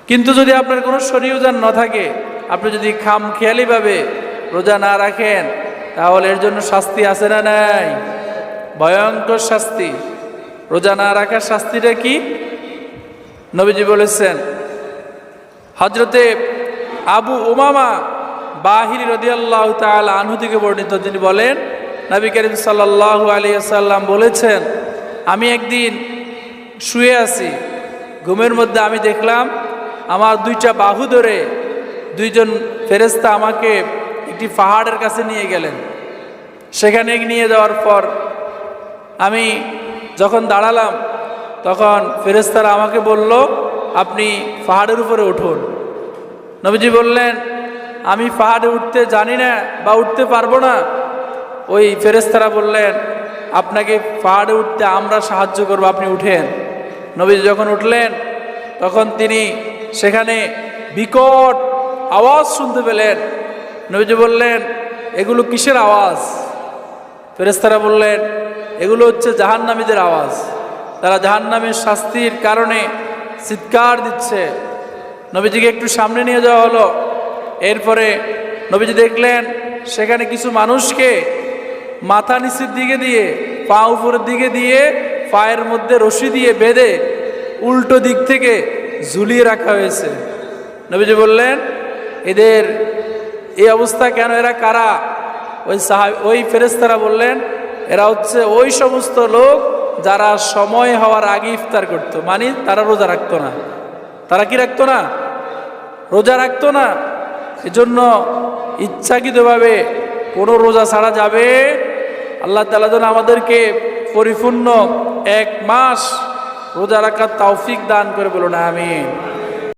কিন্তু যদি আপনার কোনো শরীয়জান না থাকে, আপনি যদি খামখেয়ালিভাবে রোজা না রাখেন, তাহলে এর জন্য শাস্তি আছে না নাই? ভয়ঙ্কর শাস্তি। রোজা না রাখার শাস্তিটা কি? নবীজি বলেছেন, হযরতে আবু উমামা বাহিরি রাদিয়াল্লাহু তাআলা আনহু থেকে বর্ণিত, তিনি বলেন, নবী করিম সাল্লাল্লাহু আলাইহি ওয়াসাল্লাম বলেছেন, আমি একদিন শুয়ে আছি, ঘুমের মধ্যে আমি দেখলাম আমার দুইটা বাহু ধরে দুইজন ফেরেশতা আমাকে একটি পাহাড়ের কাছে নিয়ে গেলেন। সেখানে নিয়ে যাওয়ার পর আমি যখন দাঁড়ালাম, তখন ফেরেশতারা আমাকে বলল, আপনি পাহাড়ের উপরে উঠুন। নবীজি বললেন, আমি পাহাড়ে উঠতে জানি না বা উঠতে পারবো না। ওই ফেরেশতারা বললেন, আপনাকে পাহাড়ে উঠতে আমরা সাহায্য করবো, আপনি উঠেন। নবীজি যখন উঠলেন, তখন তিনি সেখানে বিকট আওয়াজ শুনতে পেলেন। নবীজি বললেন, এগুলো কিসের আওয়াজ? ফেরেশতারা বললেন, এগুলো হচ্ছে জাহান্নামীদের আওয়াজ, তারা জাহান্নামের শাস্তির কারণে চিৎকার দিচ্ছে। নবীজিকে একটু সামনে নিয়ে যাওয়া হলো। এরপরে নবীজি দেখলেন সেখানে কিছু মানুষকে মাথা নিচের দিকে দিয়ে, পা উপরের দিকে দিয়ে, পায়ের মধ্যে রশি দিয়ে বেঁধে উল্টো দিক থেকে ঝুলিয়ে রাখা হয়েছে। নবীজি বললেন, এদের এই অবস্থা কেন? এরা কারা? ওই ফেরেশতারা বললেন, এরা হচ্ছে ওই সমস্ত লোক যারা সময় হওয়ার আগে ইফতার করত, মানে তারা রোজা রাখতো না। তারা কি রাখতো না? রোজা রাখতো না। এজন্য ইচ্ছাকৃতভাবে কোনো রোজা ছাড়া যাবে। আল্লাহ তাআলা যেন আমাদেরকে পরিপূর্ণ 1 মাস রোজা রাখার তৌফিক দান করে, বলুন আমিন।